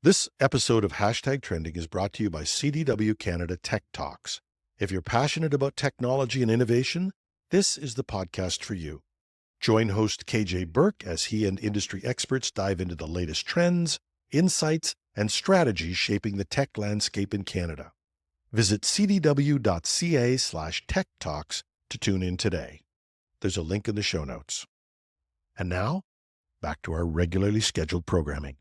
This episode of Hashtag Trending is brought to you by CDW Canada Tech Talks. If you're passionate about technology and innovation, this is the podcast for you. Join host KJ Burke as he and industry experts dive into the latest trends, insights, and strategies shaping the tech landscape in Canada. Visit cdw.ca/tech talks to tune in today. There's a link in the show notes. And now, back to our regularly scheduled programming.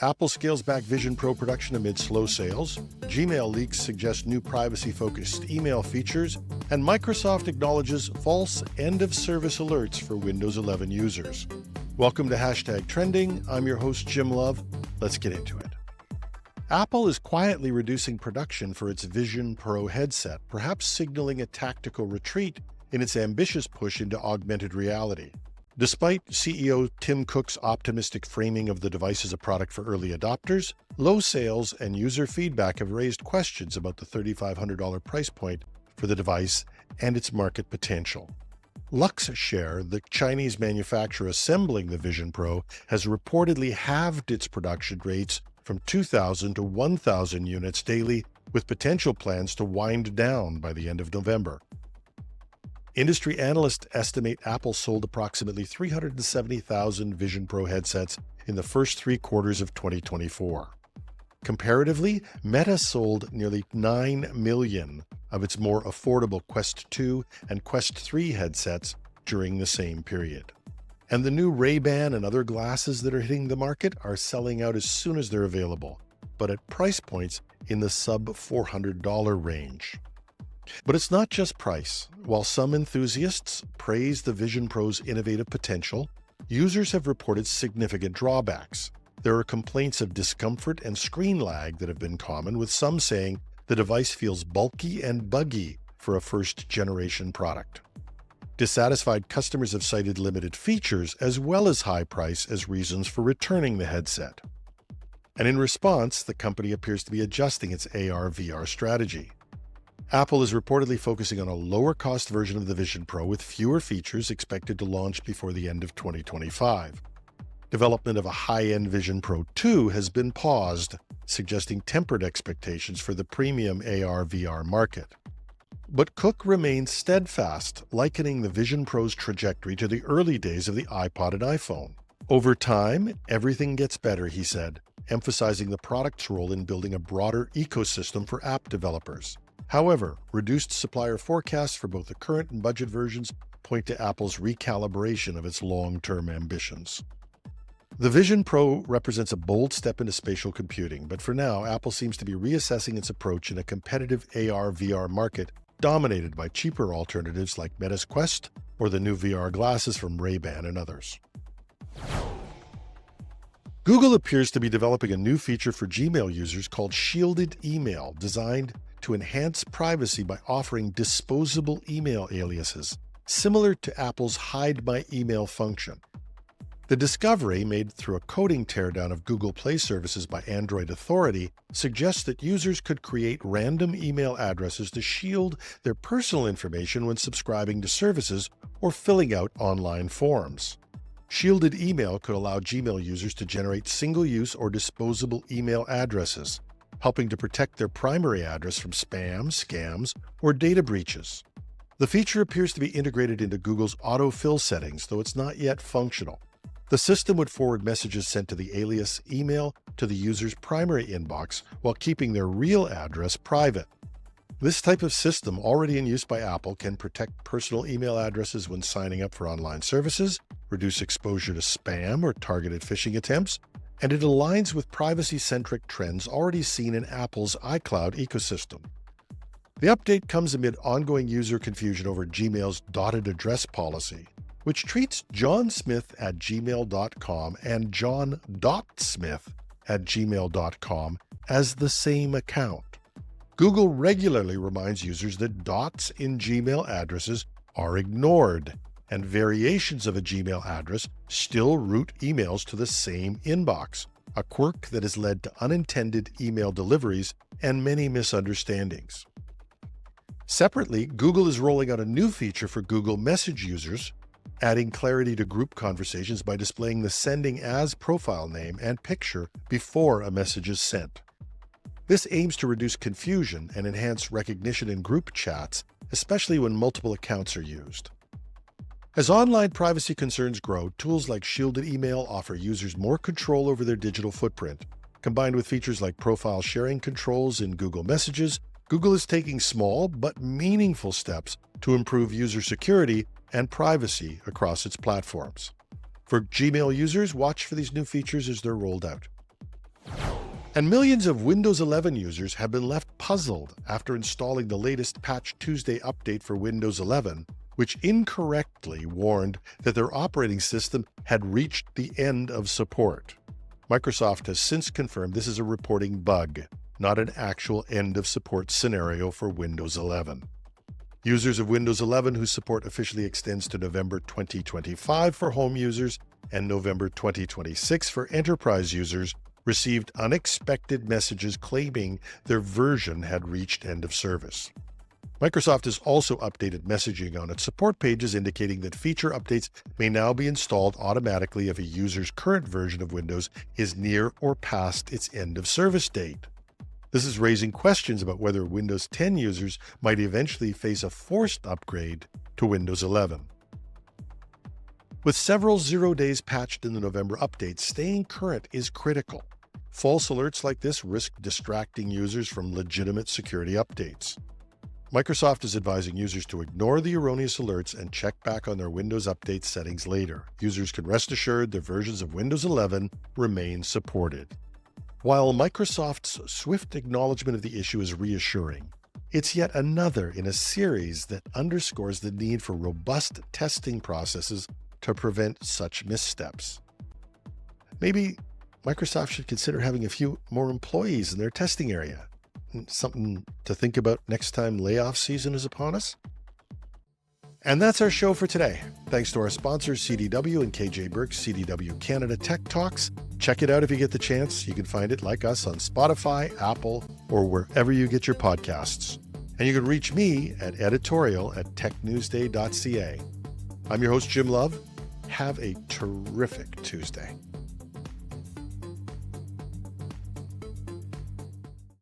Apple scales back Vision Pro production amid slow sales, Gmail leaks suggest new privacy-focused email features, and Microsoft acknowledges false end-of-service alerts for Windows 11 users. Welcome to Hashtag Trending. I'm your host, Jim Love. Let's get into it. Apple is quietly reducing production for its Vision Pro headset, perhaps signaling a tactical retreat in its ambitious push into augmented reality. Despite CEO Tim Cook's optimistic framing of the device as a product for early adopters, low sales and user feedback have raised questions about the $3,500 price point for the device and its market potential. Luxshare, the Chinese manufacturer assembling the Vision Pro, has reportedly halved its production rates from 2,000 to 1,000 units daily, with potential plans to wind down by the end of November. Industry analysts estimate Apple sold approximately 370,000 Vision Pro headsets in the first 3 quarters of 2024. Comparatively, Meta sold nearly 9 million of its more affordable Quest 2 and Quest 3 headsets during the same period. And the new Ray-Ban and other glasses that are hitting the market are selling out as soon as they're available, but at price points in the sub-$400 range. But it's not just price. While some enthusiasts praise the Vision Pro's innovative potential, users have reported significant drawbacks. There are complaints of discomfort and screen lag that have been common, with some saying the device feels bulky and buggy for a first-generation product. Dissatisfied customers have cited limited features as well as high price as reasons for returning the headset. And in response, the company appears to be adjusting its AR/VR strategy. Apple is reportedly focusing on a lower-cost version of the Vision Pro with fewer features expected to launch before the end of 2025. Development of a high-end Vision Pro 2 has been paused, suggesting tempered expectations for the premium AR/VR market. But Cook remains steadfast, likening the Vision Pro's trajectory to the early days of the iPod and iPhone. Over time, everything gets better, he said, emphasizing the product's role in building a broader ecosystem for app developers. However, reduced supplier forecasts for both the current and budget versions point to Apple's recalibration of its long-term ambitions. The Vision Pro represents a bold step into spatial computing, but for now, Apple seems to be reassessing its approach in a competitive AR/VR market dominated by cheaper alternatives like Meta's Quest or the new VR glasses from Ray-Ban and others. Google appears to be developing a new feature for Gmail users called Shielded Email, designed to enhance privacy by offering disposable email aliases, similar to Apple's Hide My Email function. The discovery, made through a coding teardown of Google Play services by Android Authority, suggests that users could create random email addresses to shield their personal information when subscribing to services or filling out online forms. Shielded Email could allow Gmail users to generate single-use or disposable email addresses, helping to protect their primary address from spam, scams, or data breaches. The feature appears to be integrated into Google's autofill settings, though it's not yet functional. The system would forward messages sent to the alias email to the user's primary inbox while keeping their real address private. This type of system, already in use by Apple, can protect personal email addresses when signing up for online services, reduce exposure to spam or targeted phishing attempts, and it aligns with privacy-centric trends already seen in Apple's iCloud ecosystem. The update comes amid ongoing user confusion over Gmail's dotted address policy, which treats johnsmith@gmail.com and john.smith@gmail.com as the same account. Google regularly reminds users that dots in Gmail addresses are ignored, and variations of a Gmail address still route emails to the same inbox, a quirk that has led to unintended email deliveries and many misunderstandings. Separately, Google is rolling out a new feature for Google Message users adding clarity to group conversations by displaying the sending as profile name and picture before a message is sent. This aims to reduce confusion and enhance recognition in group chats, especially when multiple accounts are used. As online privacy concerns grow, tools like Shielded Email offer users more control over their digital footprint. Combined with features like profile sharing controls in Google Messages, Google is taking small but meaningful steps to improve user security and privacy across its platforms. For Gmail users, watch for these new features as they're rolled out. And millions of Windows 11 users have been left puzzled after installing the latest Patch Tuesday update for Windows 11, which incorrectly warned that their operating system had reached the end of support. Microsoft has since confirmed this is a reporting bug, not an actual end of support scenario for Windows 11. Users of Windows 11 whose support officially extends to November 2025 for home users and November 2026 for enterprise users received unexpected messages claiming their version had reached end of service. Microsoft has also updated messaging on its support pages indicating that feature updates may now be installed automatically if a user's current version of Windows is near or past its end of service date. This is raising questions about whether Windows 10 users might eventually face a forced upgrade to Windows 11. With several 0 days patched in the November updates, staying current is critical. False alerts like this risk distracting users from legitimate security updates. Microsoft is advising users to ignore the erroneous alerts and check back on their Windows Update settings later. Users can rest assured their versions of Windows 11 remain supported. While Microsoft's swift acknowledgement of the issue is reassuring, it's yet another in a series that underscores the need for robust testing processes to prevent such missteps. Maybe Microsoft should consider having a few more employees in their testing area. Something to think about next time layoff season is upon us? And that's our show for today. Thanks to our sponsors, CDW and KJ Burke's CDW Canada Tech Talks. Check it out if you get the chance. You can find it, like us, on Spotify, Apple, or wherever you get your podcasts. And you can reach me at editorial@technewsday.ca. I'm your host, Jim Love. Have a terrific Tuesday.